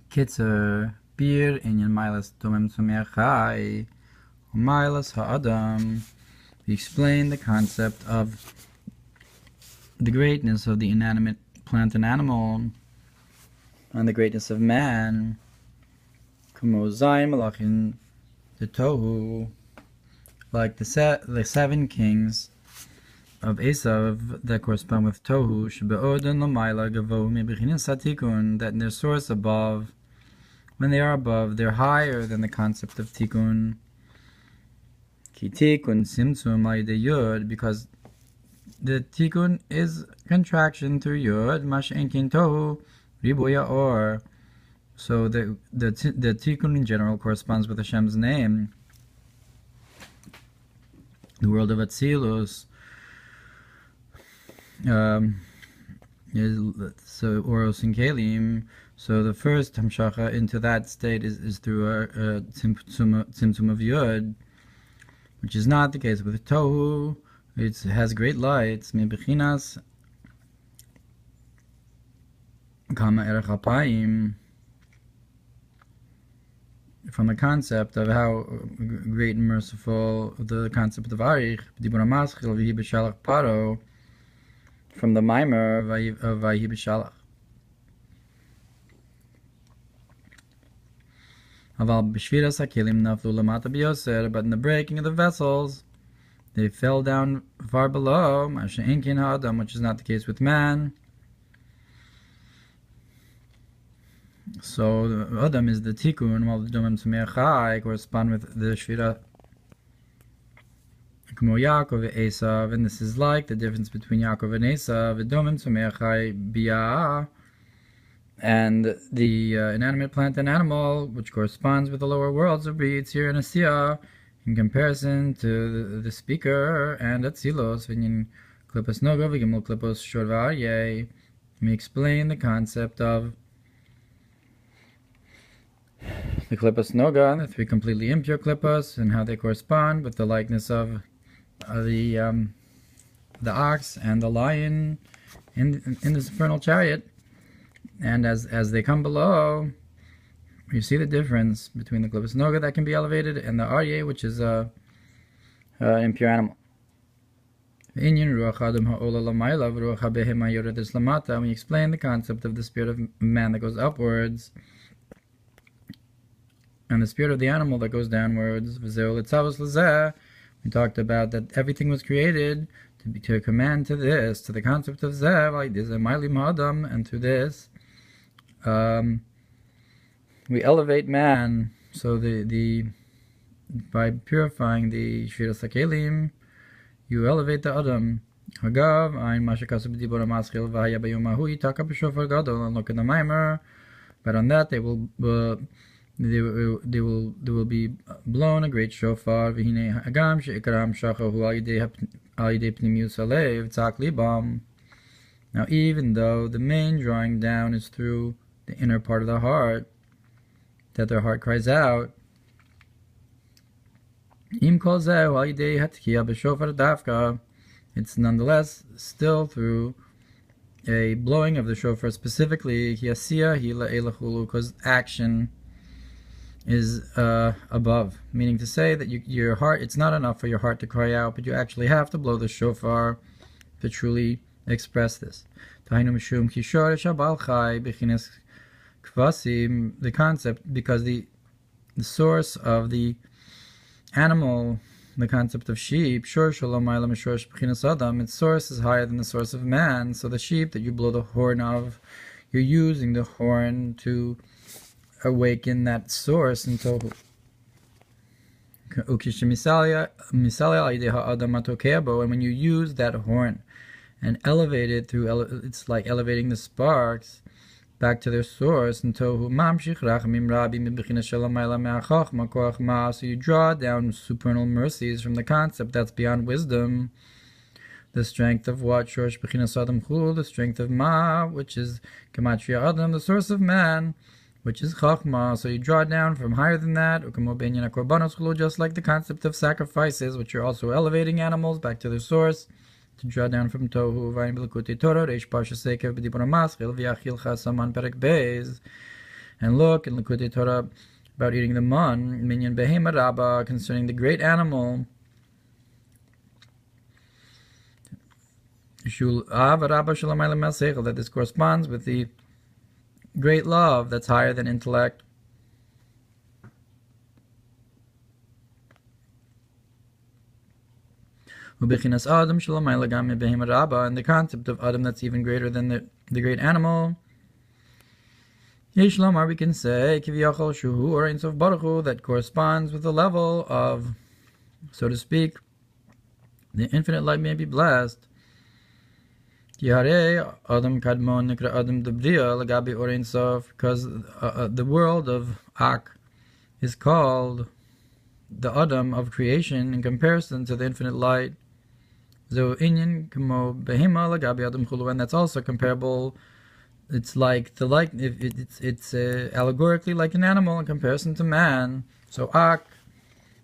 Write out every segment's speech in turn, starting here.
Kitzer, Bir Inyan Milas Domem Tzomei Chai, Milas Ha'adam. We explain the concept of the greatness of the inanimate plant and animal and the greatness of man. Kumo Zayin Malachin, the Tohu, like the seven kings of Esav that correspond with Tohu, Shebe'odan L'mayla Gavohu Me'bechinas HaTikun, that in their source above, when they are above, they're higher than the concept of Tikun. Ki Tikun Simtzum La'idei Yud, because the Tikun is contraction through Yud, Mash'en Kin Tohu Ribuya Or. So the Tikun in general corresponds with Hashem's name. The world of Atzilus so Oros and Kalim. So the first Hamshacha into that state is through a Tzimtzum of Yud, which is not the case with Tohu. It has great lights. Mebechinas Kama Erech Apayim, from the concept of how great and merciful the concept of Arich, Dibur HaMaschil V'hi B'Shalach Paro, from the Mamar of V'hi B'Shalach. Aval B'Shviras HaKelim Naflu Lamata B'Yoser, but in the breaking of the vessels, they fell down far below, Masha Enkin Ha'adam, which is not the case with man. So the Adam is the Tikun, while the Domem Tzomei Chai correspond with the Shvira Kmo Yaakov Esav, and this is like the difference between Yaakov and Esav, the Domem Tzomei Chai Biyah, and the inanimate plant and animal, which corresponds with the lower worlds of B'Yitzir and Asiyah, in comparison to the speaker and Atzilos, Vinyan Klippos Noga, V'Gimel Klippos Shor V'Aryeh. We explain the concept of the Klippos Noga, the three completely impure Klippos, and how they correspond with the likeness of the ox and the lion in the supernal chariot. And as they come below, you see the difference between the Klippos Noga that can be elevated and the Aryeh, which is a impure animal. We explain the concept of the spirit of man that goes upwards and the spirit of the animal that goes downwards. We talked about that everything was created to command to this, to the concept of Zeh, like this, and through this, we elevate man. So by purifying the Shviras HaKelim, you elevate the Adam. Hagav, Ein Mashakasu B'Dibur HaMaschil V'Haya B'Yomahu Yitaka B'Shofar Gadol, and look at the Mamar. But on that they will be blown a great shofar. V'hinei hagam she'ikaram shachahu al yidei pnimius alev tzak libam. Now, even though the main drawing down is through the inner part of the heart, that their heart cries out, im kol zehu al yidei hatkiya b'shofar dafka, it's nonetheless still through a blowing of the shofar specifically, because action is above, meaning to say that your heart, it's not enough for your heart to cry out, but you actually have to blow the shofar to truly express this. The concept, because the source of the animal, the concept of sheep, its source is higher than the source of man. So the sheep that you blow the horn of, you're using the horn to awaken that source in Tohu. And when you use that horn and elevate it through, it's like elevating the sparks back to their source in Tohu. So you draw down supernal mercies from the concept that's beyond wisdom. The strength of what? The strength of Ma, which is Gematria Adam, the source of man, which is Chachma. So you draw down from higher than that, just like the concept of sacrifices, which are also elevating animals back to their source. to draw down from Tohu, Vayim B'Lekutei Torah, Reish Parshas Sekev B'Dibur HaMaschil, V'Yachilcha Saman Perek Beis. And look in Likutei Torah about eating the man, minyan behema rabba, concerning the great animal. That this corresponds with the great love that's higher than intellect. And the concept of Adam that's even greater than the great animal. We can say that corresponds with the level of, so to speak, the infinite light may be blessed. Because the world of Ak is called the Adam of creation in comparison to the infinite light. And that's also comparable. It's like it's allegorically like an animal in comparison to man. So Ak,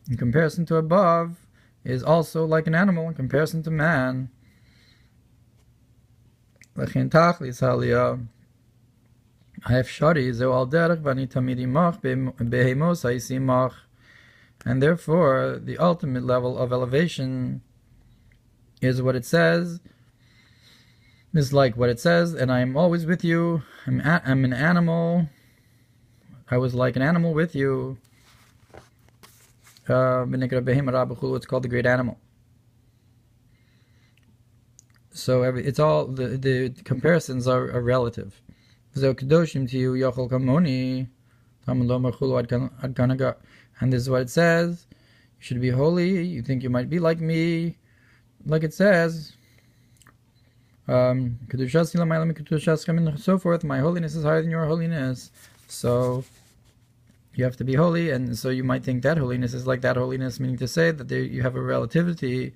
in comparison to above, is also like an animal in comparison to man. And therefore the ultimate level of elevation is what it says, is like what it says, and I am always with you. I'm an animal. I was like an animal with you. It's called the great animal. So it's all the comparisons are relative. And this is what it says. You should be holy. You think you might be like me, like it says. And so forth. My holiness is higher than your holiness. So you have to be holy, and so you might think that holiness is like that holiness, meaning to say that you have a relativity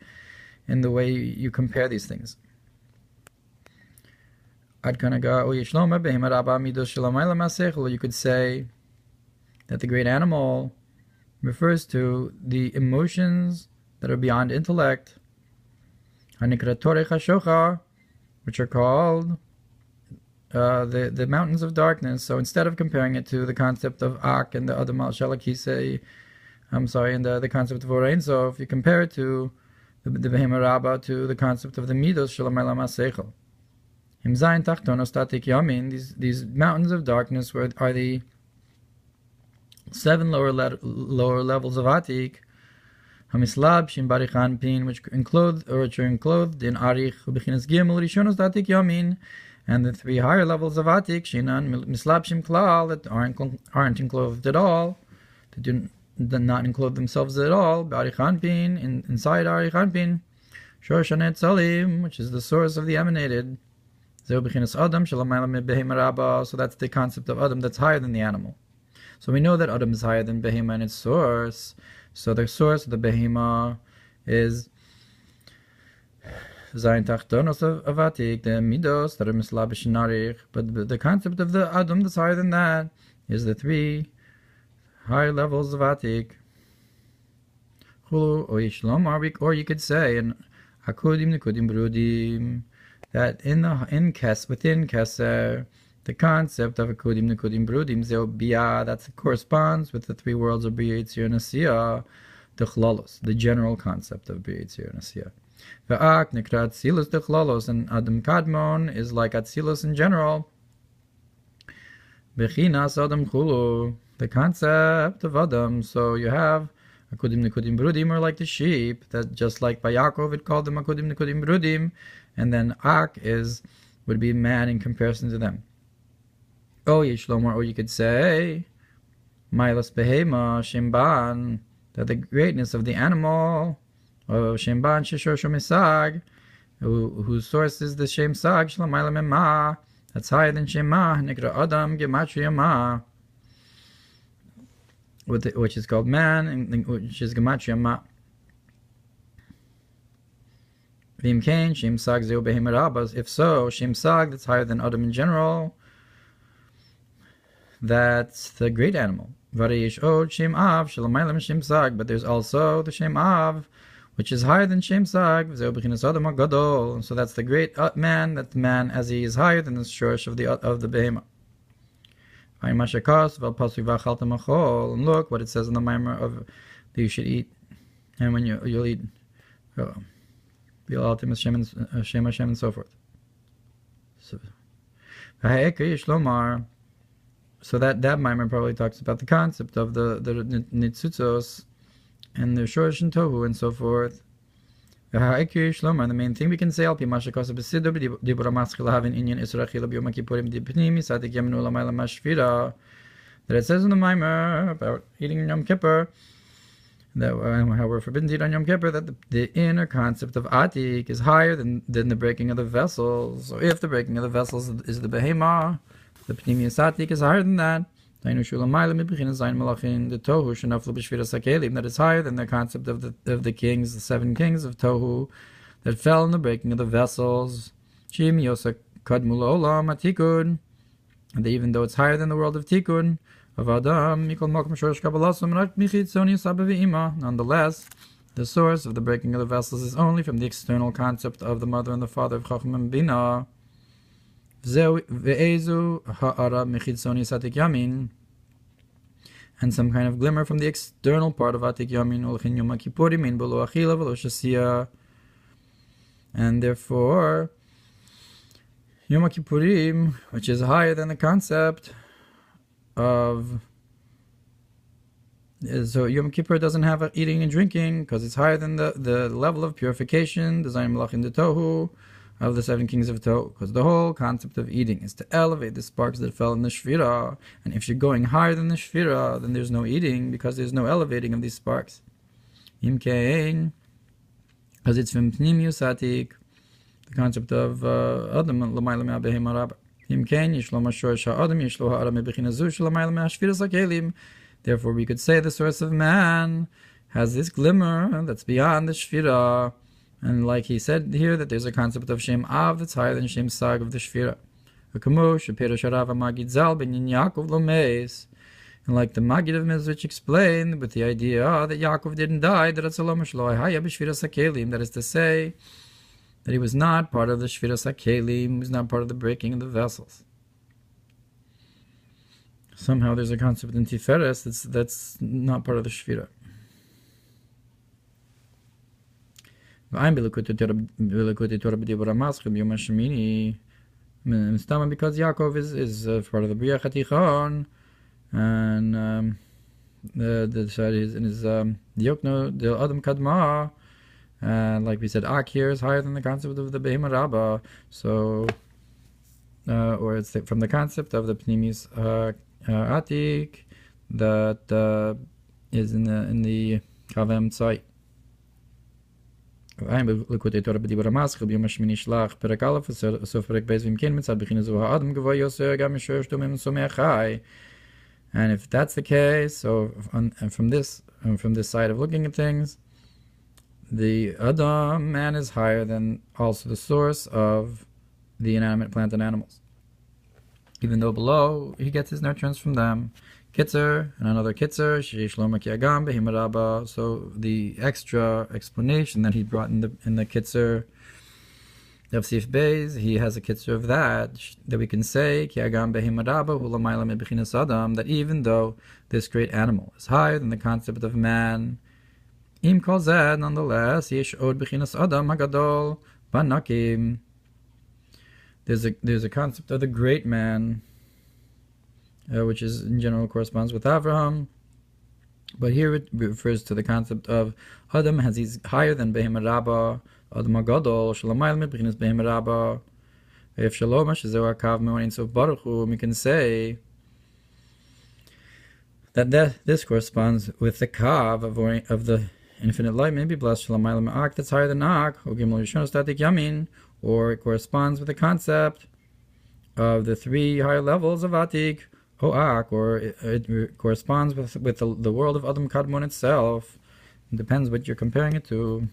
in the way you compare these things. You could say that the great animal refers to the emotions that are beyond intellect, which are called the mountains of darkness. So instead of comparing it to the concept of Ak and the Adam al-Shalakise, and the concept of Ohr Hatorah, if you compare it to the Behema Rabbah, to the concept of the Midos Shalamayla Masechel. These mountains of darkness are the 7 lower levels of Atik, which are enclosed in Arich, and the 3 higher levels of Atik, that aren't enclosed at all, that do not enclose themselves at all, inside Arich Anpin, which is the source of the emanated. So that's the concept of Adam that's higher than the animal. So we know that Adam is higher than Behema in its source. So the source of the Behema is Zayin Tachtonos of Atik, the Midos that are Mislabish and Narich. But the concept of the Adam that's higher than that is the 3 higher levels of Atik. Or you could say, and Akudim Nikudim Brudim, that within Keser, the concept of Akudim Nikudim Brudim Zeo Bia, that corresponds with the 3 worlds of Bria Yitzir and Asiya, the Chlolos, the general concept of Bria Yitzir and Asiya. Ve'ak Nikra Atzilus the Chlolos, and Adam Kadmon is like Atzilus in general. Bechinas Adam Chulu, the concept of Adam. So you have Akudim Nikudim Brudim are like the sheep, that just like by Yaakov it called them Akudim Nikudim Brudim, and then Ak would be man in comparison to them. Or you could say Milas Behema Shimban, that the greatness of the animal, or Shimban Shishosho Misag, whose source is the Shem Sag Shlamayla Mema, that's higher than Shema, Nikra Adam Gematria Ma, which is called man, and which is Gematria Ma. If so, Shem Sag, that's higher than Adam in general, that's the great animal. But there's also the Shem Av, which is higher than Shem Sag, so that's the great man, that the man as he is higher than the Shorosh of the Behema. And look what it says in the Mamar of that you should eat, and when you'll eat, Hashem and so forth. So that Mamar probably talks about the concept of the nitzutzos and the shorish and tohu and so forth. The main thing we can say that it says in the Mamar about eating Yom Kippur, that how we're forbidden to eat on Yom Kippur, that the inner concept of atik is higher than the breaking of the vessels. So if the breaking of the vessels is the behema, the pnimius atik is higher than that. The tohu shenaflu b'shviras hakelim, that is higher than the concept of the kings, the 7 kings of tohu that fell in the breaking of the vessels. Shim yosa kadmu la'olam atikun, and even though it's higher than the world of tikkun of Adam, nonetheless, the source of the breaking of the vessels is only from the external concept of the mother and the father of Chacham and Bina. And some kind of glimmer from the external part of Atik Yamin. And therefore, Yom Kippurim, which is higher than the concept of, so Yom Kippur doesn't have eating and drinking because it's higher than the level of purification, the Zayin Malach in the Tohu of the 7 kings of Tohu, because the whole concept of eating is to elevate the sparks that fell in the Shvira, and if you're going higher than the Shvira, then there's no eating because there's no elevating of these sparks. Imkein, because it's from Pnimius Atik, the concept of Adam L'mayla Me'abehim Arab. Therefore, we could say the source of man has this glimmer that's beyond the Shvira. And like he said here, that there's a concept of Shem Av that's higher than Shem Sag of the Shvira. And like the Magid of Mizrich explained, with the idea that Yaakov didn't die, that is to say, that he was not part of the Shviras HaKelim, he was not part of the breaking of the vessels. Somehow there's a concept in Tiferes that's not part of the Shvira. Because Yaakov is part of the Bria Chatichon, and the side is in his Yokno Del Adam Kadma. And like we said, Ak here is higher than the concept of the Behema Rabbah. So, or it's from the concept of the Pnimis Atik that is in the Kavem Tzai. Likutei Torah B'dibur HaMaschil B'yom HaShmini Shlach Perek Aleph Sof Perek Beis V'imkein Mitzad B'china Zu HaAdam Gavoy Yoser Gam Yishur Shtomim Somei Chai. And if that's the case, so from this side of looking at things, the Adam, man, is higher than also the source of the inanimate plant and animals. Even though below, he gets his nutrients from them. Kitzer, and another Kitzer, Sheish Loma Kiagam, Behima Rabba. So the extra explanation that he brought in the Kitzer of Sif Beis, he has a Kitzer of that we can say, Kiagam Behima Rabba, Hulamayla Mebechinas Adam, that even though this great animal is higher than the concept of man, Im Kol Zed, nonetheless, Yesh Od Bechinas Adam Hagadol Banakim. There's a concept of the great man, which is in general corresponds with Avraham, but here it refers to the concept of Adam as he's higher than Behema Rabba, Adam Hagadol Shalamayl Mebechinas Behema Rabba. If Shalom Shezeu Akav Me'onin Sof Baruch Hu, we can say that this corresponds with the Kav of the infinite light, maybe blessed Shalamayla Ma'ak, that's higher than Ak, Hogimel Yishon Statik Yamin, or it corresponds with the concept of the 3 higher levels of Atik, O Ak, or it corresponds with the world of Adam Kadmon itself. It depends what you're comparing it to.